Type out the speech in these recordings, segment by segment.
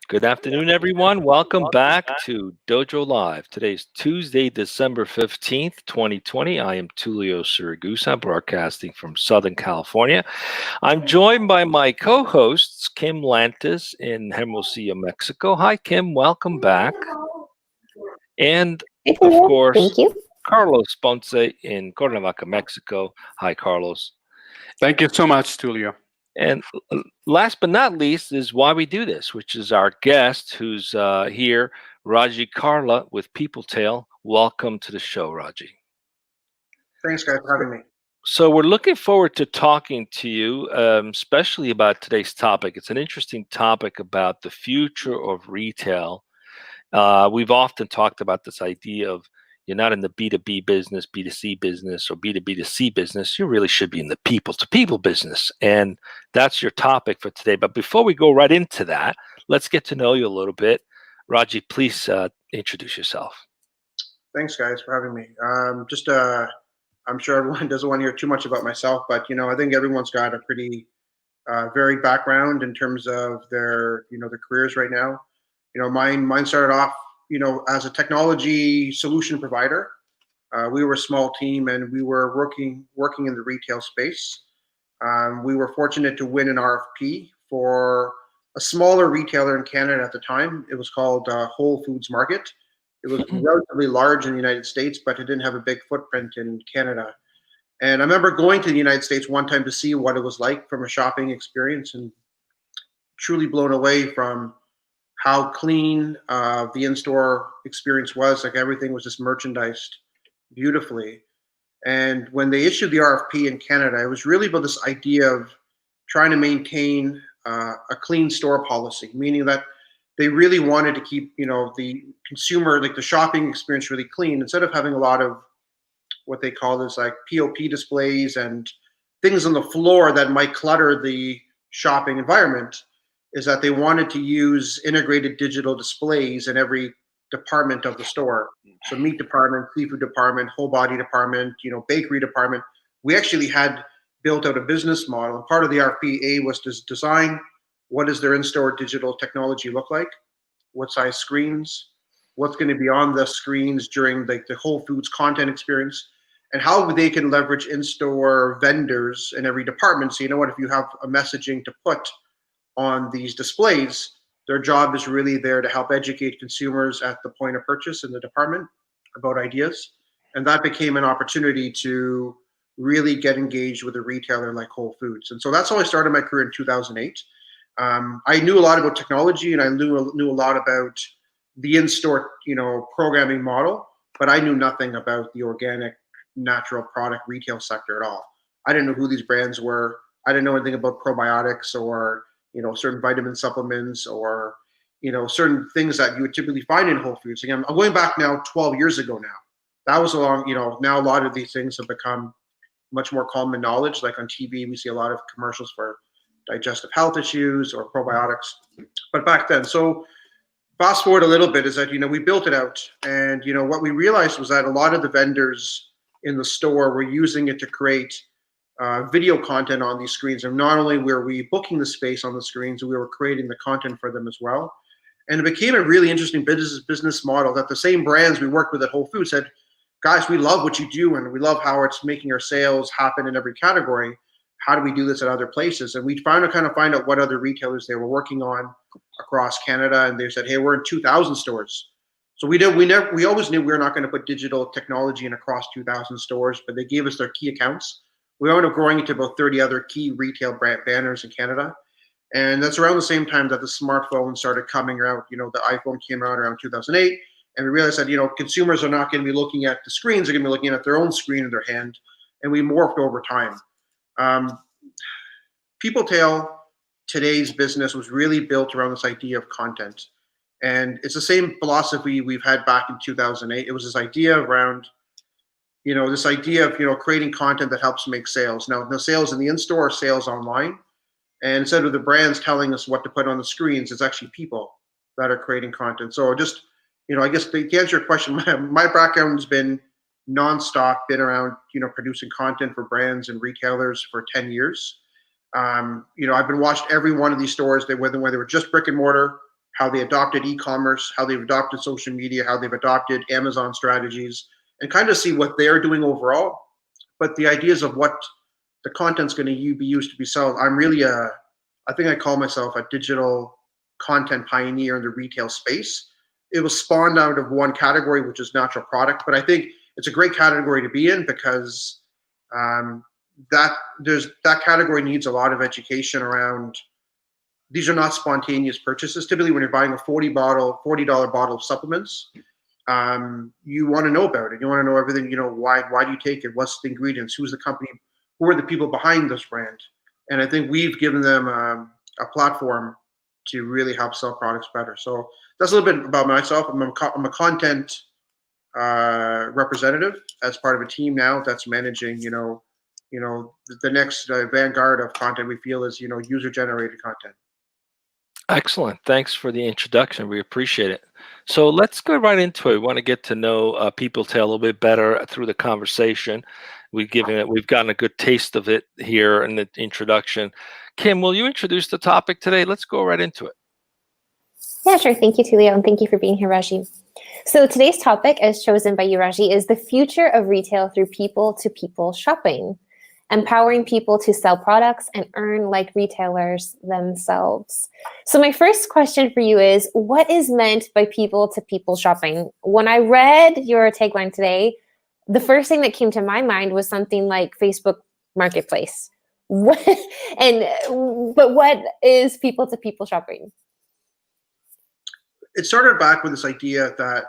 Good afternoon, everyone. Welcome back to Dojo Live. Today's Tuesday, December 15th, 2020. I am Tulio Siragusa, broadcasting from Southern California. I'm joined by my co hosts, Kim Lantis in Hermosillo, Mexico. Hi, Kim. Welcome back. And, Hi, of Julio. course, Thank you. Carlos Ponce in Cuernavaca, Mexico. Hi, Carlos. Thank you so much, Tulio. And last but not least is why we do this, which is our guest who's here, Raji Karla with Peopletail. Welcome to the show, Raji. Thanks, guys, for having me. So we're looking forward to talking to you, especially about today's topic. It's an interesting topic about the future of retail. We've often talked about this idea of you're not in the B2B business, B2C business, or B2B2C business. You really should be in the people to people business. And that's your topic for today. But before we go right into that, let's get to know you a little bit. Raji, please introduce yourself. Thanks, guys, for having me. I'm sure everyone doesn't want to hear too much about myself, but I think everyone's got a pretty varied background in terms of their careers right now. Mine started off, as a technology solution provider. We were a small team, and we were working in the retail space. We were fortunate to win an RFP for a smaller retailer in Canada at the time. It was called Whole Foods Market. It was relatively large in the United States, but it didn't have a big footprint in Canada. And I remember going to the United States one time to see what it was like from a shopping experience, and truly blown away from how clean the in-store experience was. Like, everything was just merchandised beautifully. And when they issued the RFP in Canada, it was really about this idea of trying to maintain a clean store policy, meaning that they really wanted to keep, the consumer, like the shopping experience, really clean, instead of having a lot of what they call this like POP displays and things on the floor that might clutter the shopping environment. Is that they wanted to use integrated digital displays in every department of the store. So meat department, seafood department, whole body department, bakery department. We actually had built out a business model. And part of the RPA was to design what does their in-store digital technology look like, what size screens, what's going to be on the screens during the Whole Foods content experience, and how they can leverage in-store vendors in every department. So if you have a messaging to put on these displays, their job is really there to help educate consumers at the point of purchase in the department about ideas. And that became an opportunity to really get engaged with a retailer like Whole Foods. And so that's how I started my career in 2008. I knew a lot about technology, and I knew a lot about the in-store, programming model, but I knew nothing about the organic, natural product retail sector at all. I didn't know who these brands were. I didn't know anything about probiotics or certain vitamin supplements or certain things that you would typically find in Whole Foods. Again, I'm going back now 12 years ago now. That was a long, now a lot of these things have become much more common knowledge. Like on TV, we see a lot of commercials for digestive health issues or probiotics. But back then, so fast forward a little bit, is that, we built it out. And, what we realized was that a lot of the vendors in the store were using it to create video content on these screens. And not only were we booking the space on the screens, we were creating the content for them as well. And it became a really interesting business model that the same brands we worked with at Whole Foods said, guys, we love what you do, and we love how it's making our sales happen in every category. How do we do this at other places? And we found to kind of find out what other retailers they were working on across Canada. And they said, hey, we're in 2,000 stores. So we always knew we were not going to put digital technology in across 2,000 stores, but they gave us their key accounts. We wound up growing into about 30 other key retail brand banners in Canada. And that's around the same time that the smartphone started coming out. The iPhone came out around 2008. And we realized that, consumers are not going to be looking at the screens. They're going to be looking at their own screen in their hand. And we morphed over time. Peopletail, today's business, was really built around this idea of content. And it's the same philosophy we've had back in 2008. It was this idea around creating content that helps make sales. Now, the sales in the in-store, sales online. And instead of the brands telling us what to put on the screens, it's actually people that are creating content. So just, I guess to answer your question, my background has been nonstop, been around, producing content for brands and retailers for 10 years. I've been watched every one of these stores, whether they were just brick and mortar, how they adopted e-commerce, how they've adopted social media, how they've adopted Amazon strategies, and kind of see what they're doing overall. But the ideas of what the content's going to be used to be sold, I'm really I think I call myself a digital content pioneer in the retail space. It was spawned out of one category, which is natural product, but I think it's a great category to be in because that category needs a lot of education around. These are not spontaneous purchases. Typically, when you're buying a $40 bottle of supplements, you want to know about it. You want to know everything. Why do you take it? What's the ingredients? Who's the company? Who are the people behind this brand? And I think we've given them a platform to really help sell products better. So that's a little bit about myself. I'm a content representative as part of a team now that's managing, the next vanguard of content we feel is, user-generated content. Excellent. Thanks for the introduction. We appreciate it. So let's go right into it. We want to get to know Peopletail a little bit better through the conversation. We've gotten a good taste of it here in the introduction. Kim, will you introduce the topic today? Let's go right into it. Yeah, sure. Thank you, Tulio, and thank you for being here, Raji. So today's topic, as chosen by you, Raji, is the future of retail through people-to-people shopping, empowering people to sell products and earn like retailers themselves. So my first question for you is, what is meant by people-to-people shopping? When I read your tagline today, the first thing that came to my mind was something like Facebook Marketplace. But what is people-to-people shopping? It started back with this idea that,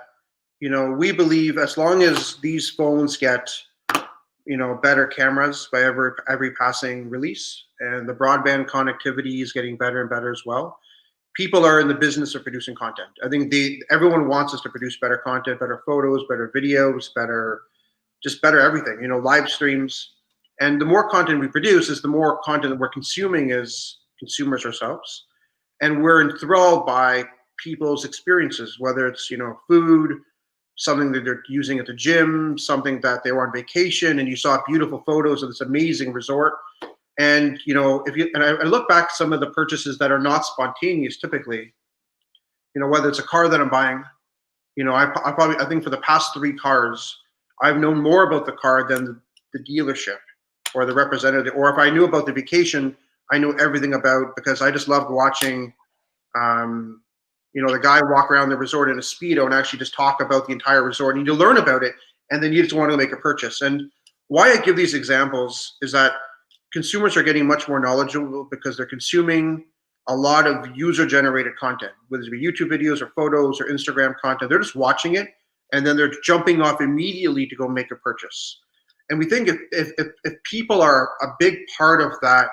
we believe as long as these phones get better cameras by every passing release, and the broadband connectivity is getting better and better as well. People are in the business of producing content. I think everyone wants us to produce better content, better photos, better videos, better everything, live streams. And the more content we produce is the more content that we're consuming as consumers ourselves. And we're enthralled by people's experiences, whether it's, food, something that they're using at the gym, something that they were on vacation, and you saw beautiful photos of this amazing resort. And I look back at some of the purchases that are not spontaneous, typically, whether it's a car that I'm buying, I think for the past 3 cars, I've known more about the car than the dealership or the representative. Or if I knew about the vacation, I know everything about, because I just loved watching the guy walk around the resort in a Speedo and actually just talk about the entire resort, and you learn about it, and then you just want to make a purchase. And why I give these examples is that consumers are getting much more knowledgeable because they're consuming a lot of user-generated content, whether it be YouTube videos or photos or Instagram content. They're just watching it, and then they're jumping off immediately to go make a purchase. And we think if people are a big part of that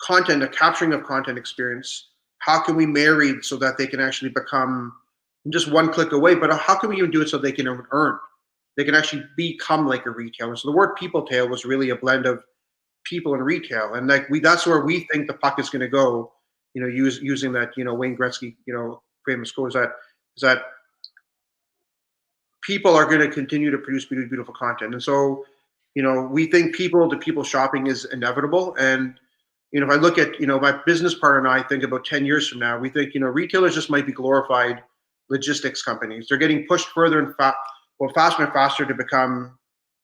content, a capturing of content experience, how can we marry so that they can actually become just one click away? But how can we even do it so they can earn? They can actually become like a retailer. So the word Peopletail was really a blend of people and retail, and that's where we think the puck is going to go. Using that Wayne Gretzky famous quote is that people are going to continue to produce beautiful content, and so we think people-to-people shopping is inevitable. And if I look at, my business partner and I think about 10 years from now, we think, retailers just might be glorified logistics companies. They're getting pushed further and faster and faster to become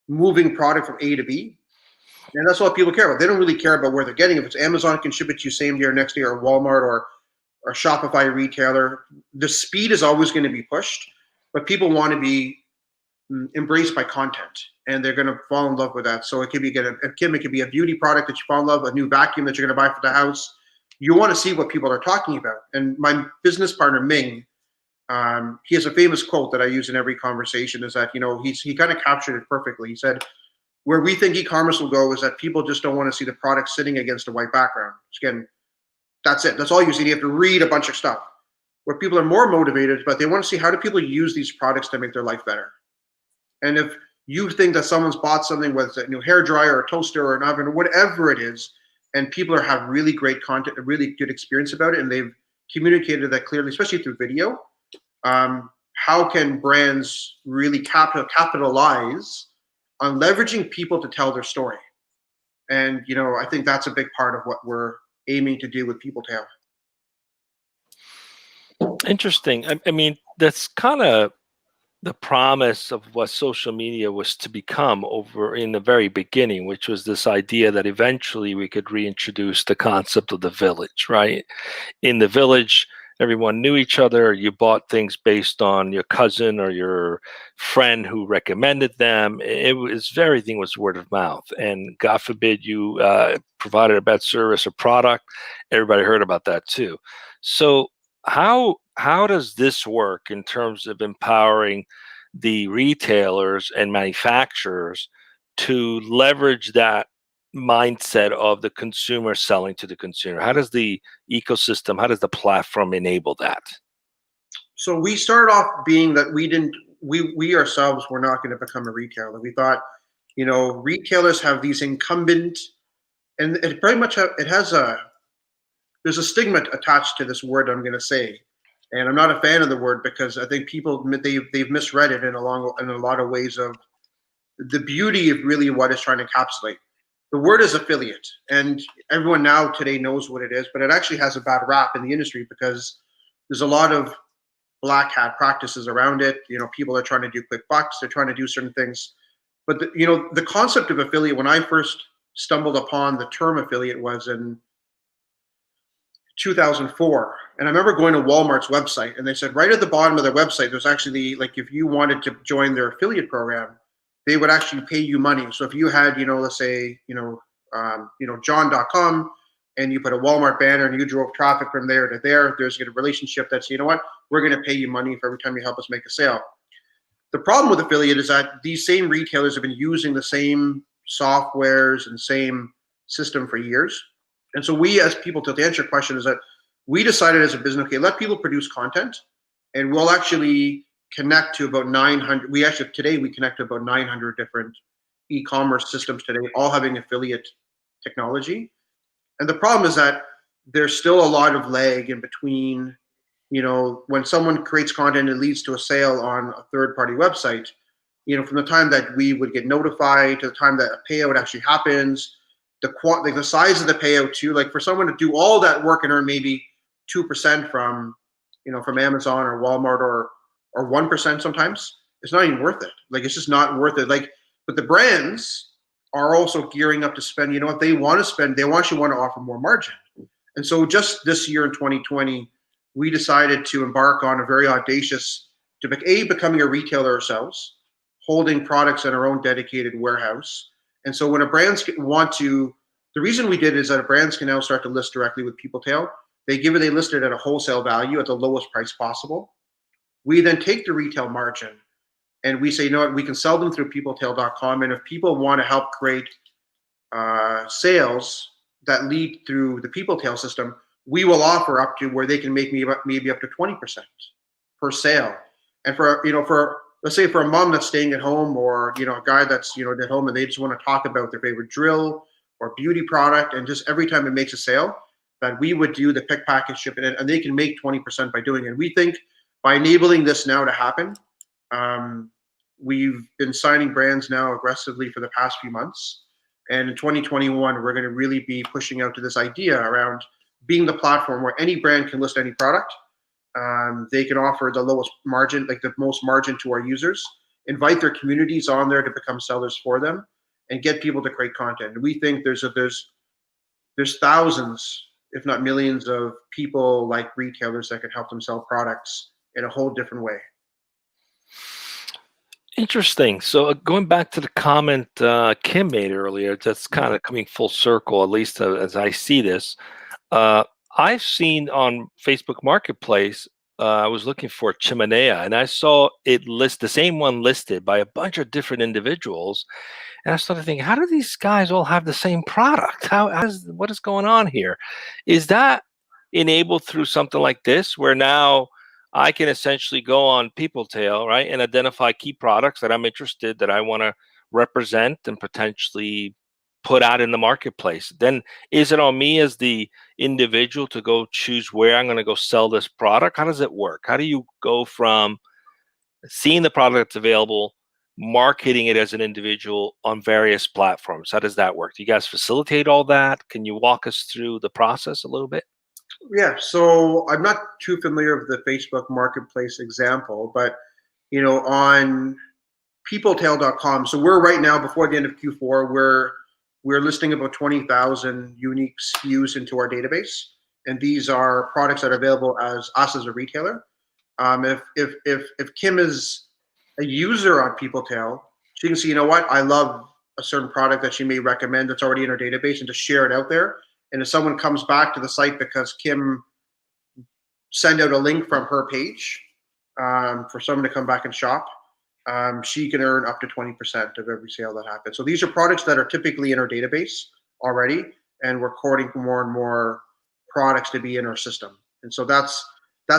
moving product from A to B. And that's all people care about. They don't really care about where they're getting it. If it's Amazon, can ship it to you same day or next day, or Walmart or Shopify retailer. The speed is always going to be pushed, but people want to be embraced by content, and they're going to fall in love with that. So it could be it could be a beauty product that you fall in love with, a new vacuum that you're going to buy for the house. You want to see what people are talking about. And my business partner Ming, he has a famous quote that I use in every conversation. Is that he kind of captured it perfectly. He said, "Where we think e-commerce will go is that people just don't want to see the product sitting against a white background. Again, that's it. That's all you see. You have to read a bunch of stuff. Where people are more motivated, but they want to see, how do people use these products to make their life better? And if you think that someone's bought something, whether it's a new hair dryer or a toaster or an oven or whatever it is, and people have really great content, a really good experience about it, and they've communicated that clearly, especially through video, how can brands really capitalize on leveraging people to tell their story? And I think that's a big part of what we're aiming to do with Peopletail." Interesting. I mean, that's kind of the promise of what social media was to become over in the very beginning, which was this idea that eventually we could reintroduce the concept of the village, right? In the village, everyone knew each other. You bought things based on your cousin or your friend who recommended them. It was everything was word of mouth, and God forbid you provided a bad service or product, everybody heard about that too. So how does this work in terms of empowering the retailers and manufacturers to leverage that mindset of the consumer selling to the consumer? How does the ecosystem, how does the platform enable that? So we started off being that we ourselves were not going to become a retailer. We thought, retailers have these incumbent, and it very much it has there's a stigma attached to this word I'm going to say, and I'm not a fan of the word because I think people they've misread it in a lot of ways of the beauty of really what it's trying to encapsulate. The word is affiliate, and everyone now today knows what it is, but it actually has a bad rap in the industry because there's a lot of black hat practices around it. People are trying to do quick bucks, they're trying to do certain things. But the concept of affiliate, when I first stumbled upon the term affiliate, was in 2004. And I remember going to Walmart's website, and they said right at the bottom of their website, there's actually like if you wanted to join their affiliate program, they would actually pay you money. So if you had, let's say, John.com, and you put a Walmart banner and you drove traffic from there to there, there's a relationship that's, we're going to pay you money for every time you help us make a sale. The problem with affiliate is that these same retailers have been using the same softwares and same system for years. And so we, as Peopletail, to answer your question, is that we decided as a business, okay, let people produce content, and we'll actually connect to about 900. Today we connect to about 900 different e-commerce systems today, all having affiliate technology. And the problem is that there's still a lot of lag in between, when someone creates content, it leads to a sale on a third-party website. From the time that we would get notified to the time that a payout actually happens, the size of the payout too. Like for someone to do all that work and earn maybe 2% from Amazon or Walmart or 1% sometimes, it's not even worth it. Like it's just not worth it. Like, but the brands are also gearing up to spend. If they want to spend, they actually want to offer more margin. And so just this year in 2020, we decided to embark on a very audacious becoming a retailer ourselves, holding products in our own dedicated warehouse. And so when a brands the reason we did it is that brands can now start to list directly with Peopletail. They list it at a wholesale value at the lowest price possible. We then take the retail margin and we say, we can sell them through peopletail.com. And if people want to help create sales that lead through the Peopletail system, we will offer up to where they can make maybe up to 20% per sale. And for let's say for a mom that's staying at home, or a guy that's at home and they just want to talk about their favorite drill or beauty product, and just every time it makes a sale, that we would do the pick, package, ship it, and they can make 20% by doing it. And we think by enabling this now to happen, we've been signing brands now aggressively for the past few months. And in 2021, we're going to really be pushing out to this idea around being the platform where any brand can list any product. They can offer the lowest margin, like the most margin to our users, invite their communities on there to become sellers for them, and get people to create content. And we think there's thousands, if not millions, of people like retailers that can help them sell products in a whole different way. Interesting. So going back to the comment Kim made earlier, that's kind of coming full circle, at least as I see this. I've seen on Facebook Marketplace, I was looking for Chimenea, and I saw the same one listed by a bunch of different individuals. And I started thinking, how do these guys all have the same product? What is going on here? Is that enabled through something like this, where now I can essentially go on Peopletail, right, and identify key products that I'm interested, that I want to represent and potentially put out in the marketplace? Then is it on me as the individual to go choose where I'm going to go sell this product? How does it work? How do you go from seeing the product that's available, marketing it as an individual on various platforms? How does that work? Do you guys facilitate all that? Can you walk us through the process a little bit? Yeah, so I'm not too familiar with the Facebook Marketplace example, but on Peopletail.com. So we're right now before the end of Q4. We're listing about 20,000 unique SKUs into our database, and these are products that are available as us as a retailer. If Kim is a user on Peopletail, she can see, what, I love a certain product that she may recommend that's already in her database, and to share it out there. And if someone comes back to the site because Kim send out a link from her page for someone to come back and shop, she can earn up to 20% of every sale that happens. So these are products that are typically in our database already, and we're courting more and more products to be in our system. And so that's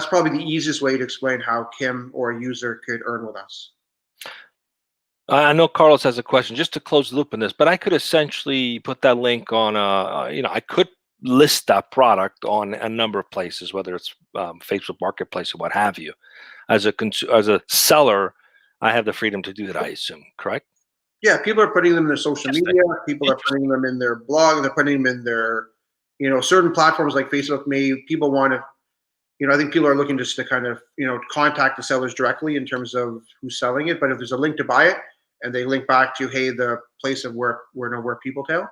probably the easiest way to explain how Kim or a user could earn with us. I know Carlos has a question just to close the loop on this, but I could essentially put that link on I could list that product on a number of places, whether it's Facebook Marketplace or what have you. As a seller, I have the freedom to do that, I assume, correct? Yeah, people are putting them in their social media. People are putting them in their blog. They're putting them in their, certain platforms like Facebook. People want to, I think people are looking just to kind of, contact the sellers directly in terms of who's selling it. But if there's a link to buy it and they link back to, hey, the place of where Peopletail,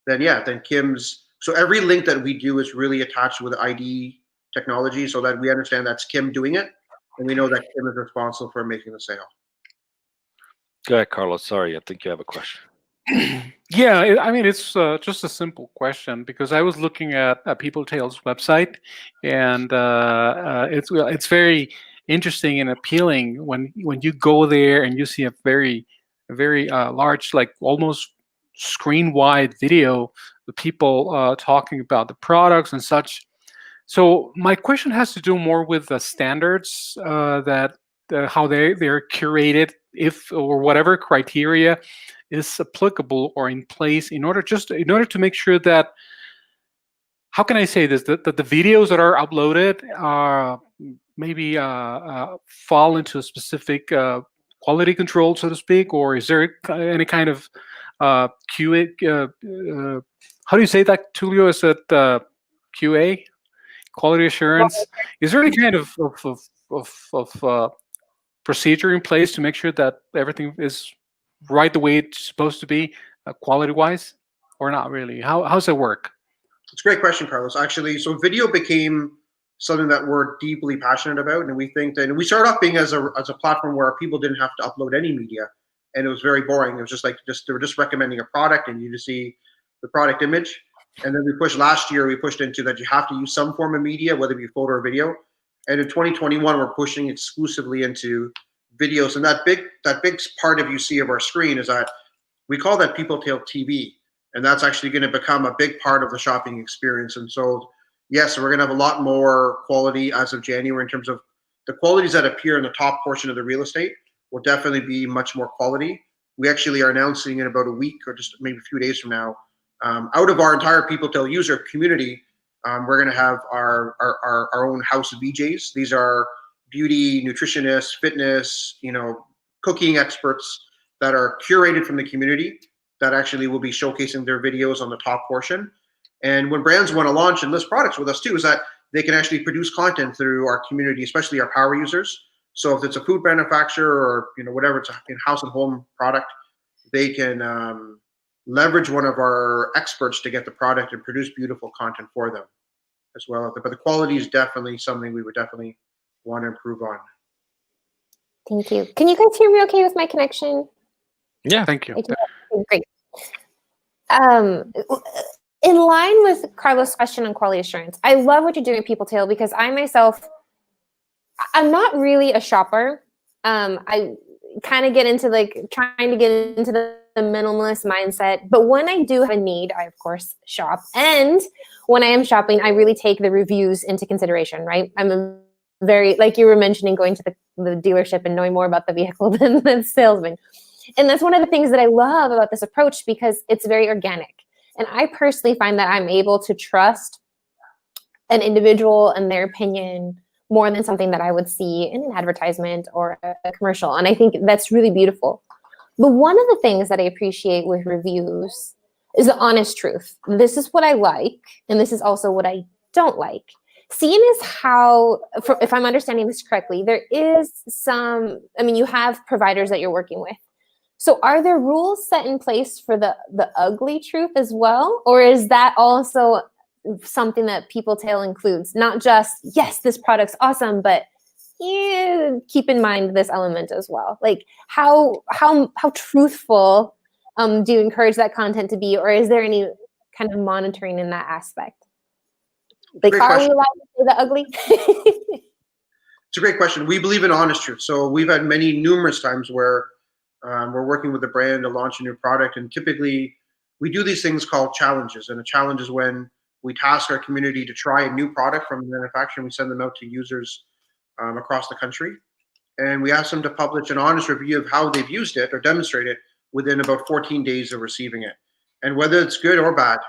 then Kim's. So every link that we do is really attached with ID technology so that we understand that's Kim doing it, and we know that Kim is responsible for making the sale. Go ahead, Carlos. Sorry, I think you have a question. Yeah, I mean, it's just a simple question, because I was looking at Peopletail's website, and it's very interesting and appealing when you go there and you see a very large, like almost screen wide video with people talking about the products and such. So my question has to do more with the standards that how they're curated, if or whatever criteria is applicable or in place in order to make sure that, how can I say this, that the videos that are uploaded maybe fall into a specific quality control, so to speak, or is there any kind of QA? How do you say that, Tulio? Is it QA, quality assurance? Is there any kind of procedure in place to make sure that everything is right the way it's supposed to be, quality-wise, or not really? How's it work? It's a great question, Carlos. Actually, so video became something that we're deeply passionate about, and we think that, and we started off being as a platform where people didn't have to upload any media, and it was very boring. It was just they were just recommending a product, and you just see the product image. And then last year we pushed into that you have to use some form of media, whether it be photo or video. And in 2021, we're pushing exclusively into videos. And that big part of you see of our screen is that we call that Peopletail TV. And that's actually going to become a big part of the shopping experience. And so, yes, we're going to have a lot more quality as of January in terms of the qualities that appear in the top portion of the real estate will definitely be much more quality. We actually are announcing in about a week or just maybe a few days from now, out of our entire Peopletail user community, we're going to have our own house of VJs. These are beauty, nutritionists, fitness, cooking experts that are curated from the community that actually will be showcasing their videos on the top portion. And when brands want to launch and list products with us too, is that they can actually produce content through our community, especially our power users. So if it's a food manufacturer or whatever, it's a house and home product, they can leverage one of our experts to get the product and produce beautiful content for them as well. But the quality is definitely something we would definitely want to improve on. Thank you. Can you guys hear me okay with my connection? Yeah, thank you. Great. In line with Carlos' question on quality assurance, I love what you're doing at Peopletail, because I myself, I'm not really a shopper. I kind of get into trying to get into the minimalist mindset. But when I do have a need, I of course shop. And when I am shopping, I really take the reviews into consideration, right? I'm a very, like you were mentioning, going to the dealership and knowing more about the vehicle than the salesman. And that's one of the things that I love about this approach, because it's very organic. And I personally find that I'm able to trust an individual and their opinion more than something that I would see in an advertisement or a commercial. And I think that's really beautiful. But one of the things that I appreciate with reviews is the honest truth. This is what I like, and this is also what I don't like. seeing as how, if I'm understanding this correctly, there is some, I mean, you have providers that you're working with. So are there rules set in place for the ugly truth as well? Or is that also something that Peopletail includes? Not just, yes, this product's awesome, but keep in mind this element as well. Like how truthful do you encourage that content to be, or is there any kind of monitoring in that aspect? Like, Great are we question. allowed to say the ugly? It's a great question. We believe in honest truth. So we've had numerous times where we're working with a brand to launch a new product, and typically we do these things called challenges. And a challenge is when we task our community to try a new product from the manufacturer, and we send them out to users across the country. And we ask them to publish an honest review of how they've used it or demonstrate it within about 14 days of receiving it. And whether it's good or bad,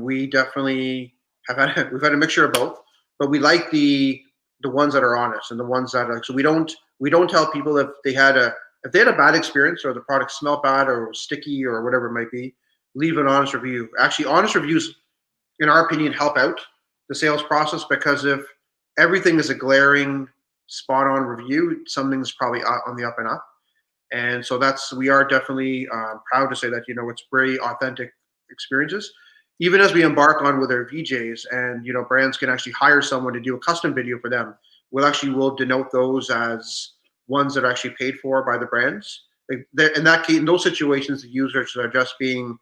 we definitely we've had a mixture of both, but we like the ones that are honest and the ones that are, so we don't tell people if they had a bad experience or the product smelled bad or was sticky or whatever it might be, leave an honest review. Actually, honest reviews, in our opinion, help out the sales process, because if everything is a glaring, spot-on review, something's probably on the up and up. And so we are definitely proud to say that, it's very authentic experiences. Even as we embark on with our VJs, and brands can actually hire someone to do a custom video for them, we'll denote those as ones that are actually paid for by the brands. Like in that case, in those situations, the users are just being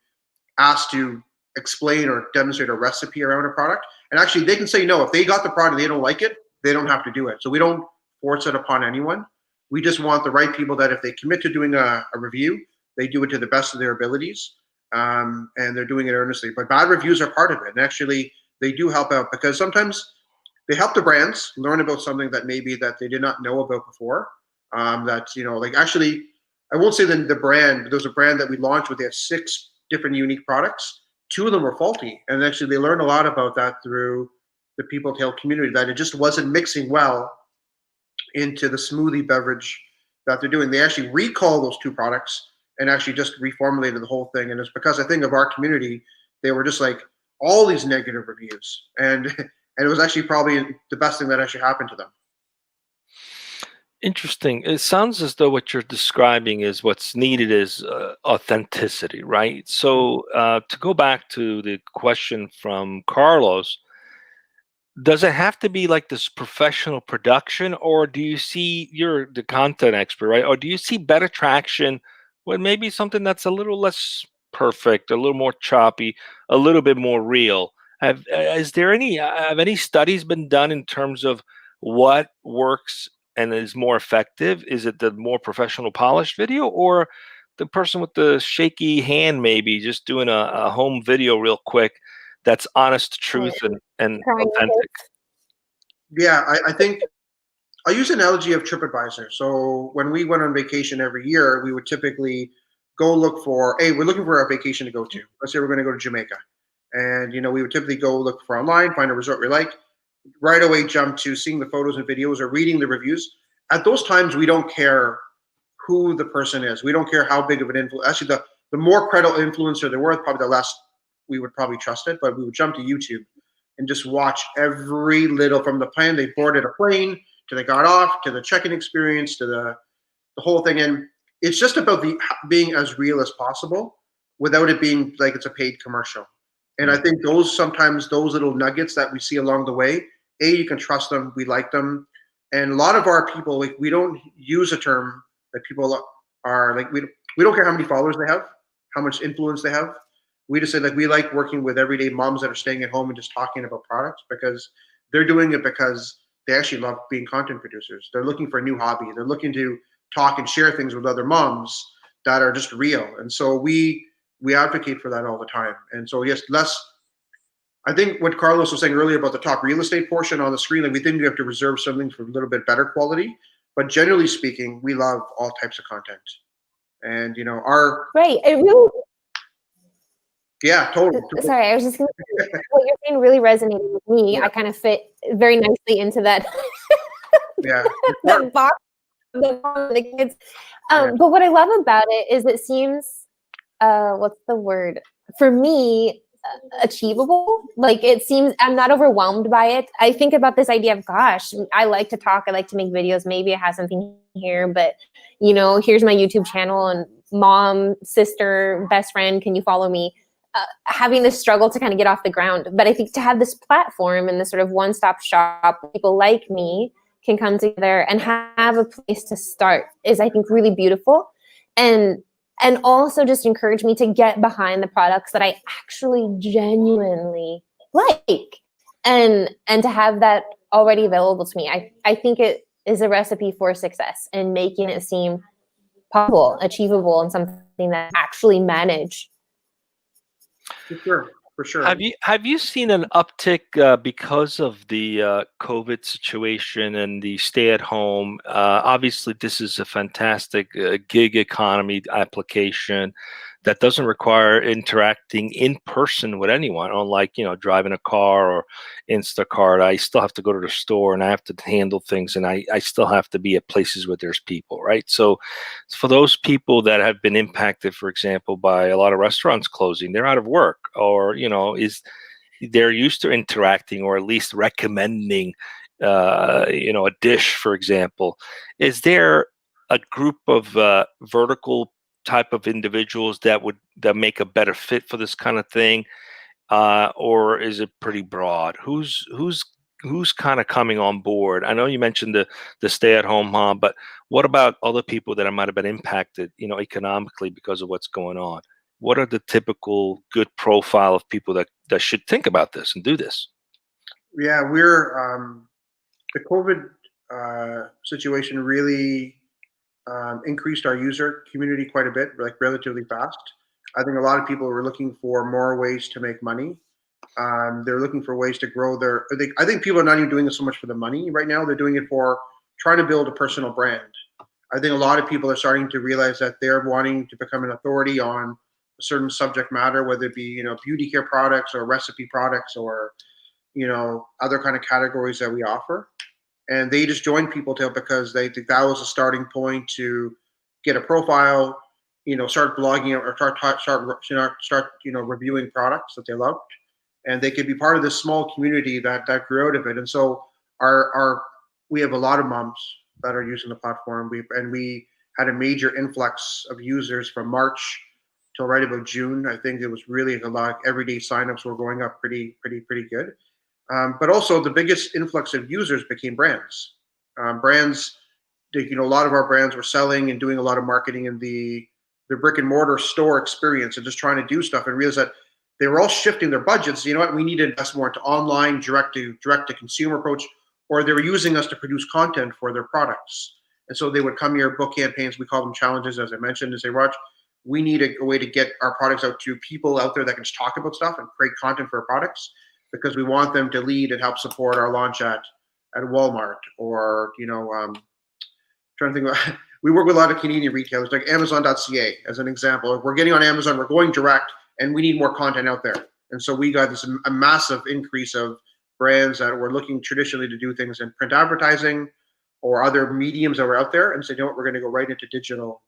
asked to explain or demonstrate a recipe around a product. And actually, they can say no. If they got the product, they don't like it, they don't have to do it. So we don't force it upon anyone. We just want the right people that if they commit to doing a review, they do it to the best of their abilities, and they're doing it earnestly. But bad reviews are part of it. And actually, they do help out, because sometimes they help the brands learn about something that maybe that they did not know about before. Actually, I won't say the brand, but there's a brand that we launched with, they had 6 different unique products. 2 of them were faulty. And actually, they learned a lot about that through the Peopletail community, that it just wasn't mixing well into the smoothie beverage that they're doing. They actually recalled those 2 products and actually just reformulated the whole thing. And it's because I think of our community, they were just like all these negative reviews. And it was actually probably the best thing that actually happened to them. Interesting. It sounds as though what you're describing is what's needed is authenticity, right? So to go back to the question from Carlos, does it have to be like this professional production, or do you see, you're the content expert, right? Or do you see better traction when maybe something that's a little less perfect, a little more choppy, a little bit more real? Have any studies been done in terms of what works and is more effective? Is it the more professional polished video, or the person with the shaky hand maybe just doing a home video real quick that's honest to truth and authentic? Yeah, I think I'll use an analogy of TripAdvisor. So when we went on vacation every year, we would typically go look for, hey, we're looking for a vacation to go to. Let's say we're going to go to Jamaica. And, we would typically go look for online, find a resort we like, right away jump to seeing the photos and videos or reading the reviews. At those times, we don't care who the person is. We don't care how big of an influence. Actually, the more credible influencer they're worth, probably the less we would probably trust it. But we would jump to YouTube and just watch every little, from the time they boarded a plane to they got off, to the check-in experience, to the whole thing. And it's just about being as real as possible without it being like it's a paid commercial. And I think sometimes those little nuggets that we see along the way, you can trust them, we like them. And a lot of our people, like, we don't use a term that people are like, we don't care how many followers they have, how much influence they have. We just say, like, we like working with everyday moms that are staying at home and just talking about products, because they're doing it because they actually love being content producers. They're looking for a new hobby. They're looking to talk and share things with other moms that are just real. And so we advocate for that all the time. And so, yes, I think what Carlos was saying earlier about the top real estate portion on the screen, like, we think we have to reserve something for a little bit better quality. But generally speaking, we love all types of content. And, Right. It really. Yeah, totally. Sorry, I was just going to say, what you're saying really resonated with me. Yeah. I kind of fit very nicely into that. Yeah. That box, the kids. But what I love about it is it seems, what's the word? For me, achievable. Like, it seems I'm not overwhelmed by it. I think about this idea of, gosh, I like to talk, I like to make videos. Maybe I have something here, but here's my YouTube channel, and mom, sister, best friend, can you follow me? Having this struggle to kind of get off the ground. But I think to have this platform and this sort of one-stop shop, people like me can come together and have a place to start is, I think, really beautiful. And also just encourage me to get behind the products that I actually genuinely like, and to have that already available to me. I think it is a recipe for success, and making it seem possible, achievable, and something that I actually manage. For sure. Have you seen an uptick because of the COVID situation and the stay at home? Obviously, this is a fantastic gig economy application that doesn't require interacting in person with anyone. Unlike driving a car or Instacart, I still have to go to the store and I have to handle things, and I still have to be at places where there's people, right? So for those people that have been impacted, for example, by a lot of restaurants closing, they're out of work, or they're used to interacting, or at least recommending a dish, for example. Is there a group of vertical type of individuals that make a better fit for this kind of thing, or is it pretty broad? Who's kind of coming on board? I know you mentioned the stay-at-home mom, but what about other people that might have been impacted, economically because of what's going on? What are the typical good profile of people that should think about this and do this? Yeah, we're the COVID situation really increased our user community quite a bit, like relatively fast. I think a lot of people were looking for more ways to make money. They're looking for ways to grow their. I think people are not even doing it so much for the money right now. They're doing it for trying to build a personal brand. I think a lot of people are starting to realize that they're wanting to become an authority on a certain subject matter, whether it be beauty care products or recipe products, or other kind of categories that we offer. And they just joined Peopletail because they think that was a starting point to get a profile, start blogging, or start reviewing products that they loved, and they could be part of this small community that grew out of it. And so our we have a lot of moms that are using the platform. We had a major influx of users from March till right about June. I think it was really a lot. Everyday signups were going up pretty good. But also the biggest influx of users became brands. Brands, a lot of our brands were selling and doing a lot of marketing in the brick and mortar store experience, and just trying to do stuff, and realize that they were all shifting their budgets. You know what? We need to invest more into online direct to consumer approach, or they were using us to produce content for their products. And so they would come here, book campaigns. We call them challenges, as I mentioned, and say, Raj, we need a way to get our products out to people out there that can just talk about stuff and create content for our products, because we want them to lead and help support our launch at Walmart, or trying to think about, we work with a lot of Canadian retailers like Amazon.ca as an example. If we're getting on Amazon, we're going direct, and we need more content out there. And so we got a massive increase of brands that were looking traditionally to do things in print advertising or other mediums that were out there, and say, we're going to go right into digital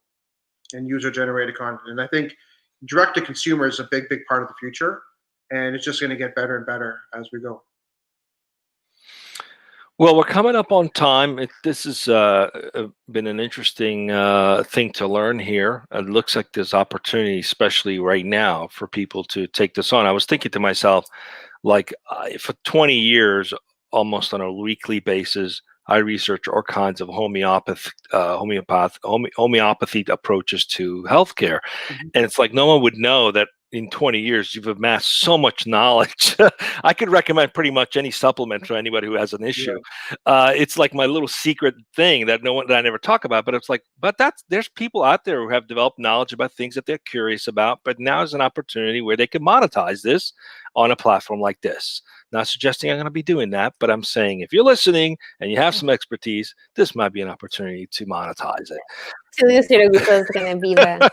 and user-generated content. And I think direct to consumer is a big part of the future, and it's just going to get better and better as we go. Well, we're coming up on time. This has been an interesting thing to learn here. It looks like there's opportunity, especially right now, for people to take this on. I was thinking to myself, like, for 20 years, almost on a weekly basis, I research all kinds of homeopathy approaches to healthcare. Mm-hmm. And it's like no one would know that in 20 years you've amassed so much knowledge. I could recommend pretty much any supplement to anybody who has an issue. Yeah. It's like my little secret thing that I never talk about, but it's like, there's people out there who have developed knowledge about things that they're curious about, but now is an opportunity where they can monetize this on a platform like this. Not suggesting I'm going to be doing that, but I'm saying if you're listening and you have some expertise, this might be an opportunity to monetize it. Tulio Sirogusa is going to be the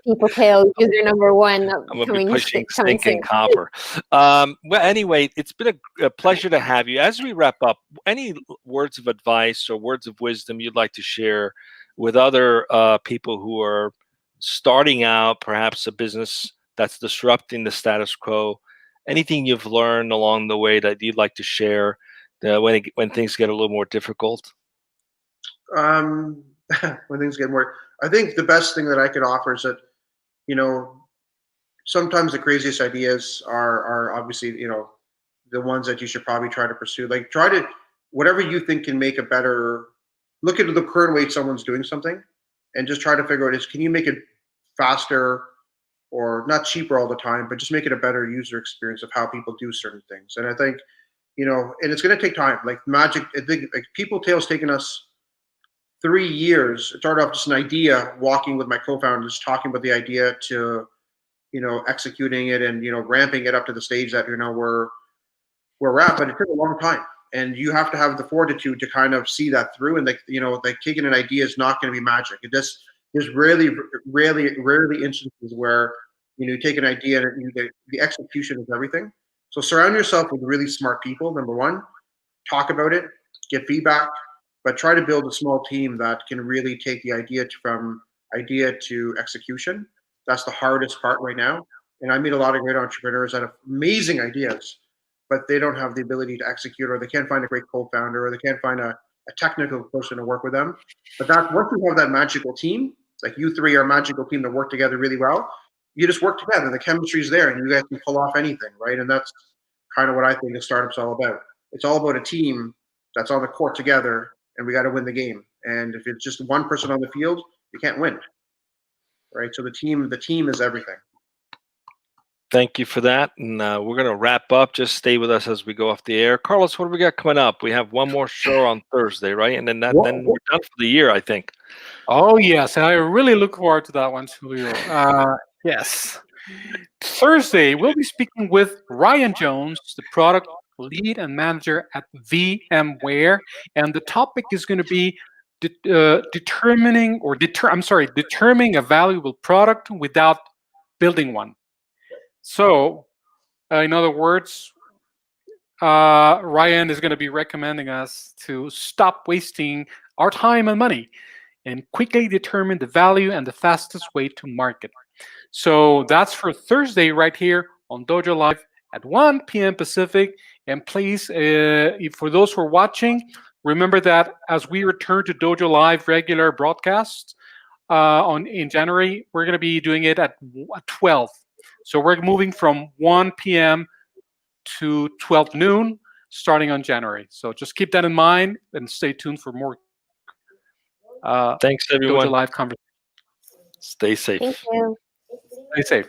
Peopletail user number one. I'm going to be pushing stinking copper. Well, anyway, it's been a pleasure to have you. As we wrap up, any words of advice or words of wisdom you'd like to share with other people who are starting out, perhaps a business that's disrupting the status quo, anything you've learned along the way that you'd like to share when things get a little more difficult? Um, when things get more, I think the best thing that I could offer is that, you know, sometimes the craziest ideas are obviously, you know, the ones that you should probably try to pursue. Like try to whatever you think can make a better look at the current way someone's doing something and just try to figure out is can you make it faster or not cheaper all the time, but just make it a better user experience of how people do certain things. And I think, you know, and it's going to take time. Like Magic, I think, like Peopletail's taken us 3 years. It started off just an idea, walking with my co-founders, talking about the idea to, you know, executing it and you know ramping it up to the stage that you know we're at. But it took a long time, and you have to have the fortitude to kind of see that through. And like you know, like taking an idea is not going to be magic. It just there's rarely instances where you know you take an idea and the execution is everything. So surround yourself with really smart people. Number one, talk about it, get feedback, but try to build a small team that can really take the idea from idea to execution. That's the hardest part right now. And I meet a lot of great entrepreneurs that have amazing ideas, but they don't have the ability to execute, or they can't find a great co-founder, or they can't find a technical person to work with them. But that once you have that magical team, like you three are a magical team that work together really well, you just work together. The chemistry is there, and you guys can pull off anything, right? And that's kind of what I think a startup's all about. It's all about a team that's on the court together, and we got to win the game. And if it's just one person on the field, you can't win, right? So the team is everything. Thank you for that. And we're going to wrap up. Just stay with us as we go off the air. Carlos, what do we got coming up? We have one more show on Thursday, right? And then then we're done for the year, I think. Oh, yes. And I really look forward to that one, too. Yes. Thursday, we'll be speaking with Ryan Jones, the product lead and manager at VMware. And the topic is going to be determining a valuable product without building one. So, in other words, Ryan is going to be recommending us to stop wasting our time and money and quickly determine the value and the fastest way to market. So that's for Thursday right here on Dojo Live at 1 p.m. Pacific. And please, for those who are watching, remember that as we return to Dojo Live regular broadcasts in January, we're going to be doing it at 12. So we're moving from 1 p.m. to 12 noon starting on January. So just keep that in mind and stay tuned for more Thanks, everyone. Dojo Live conversation. Stay safe. Thank you. Stay safe.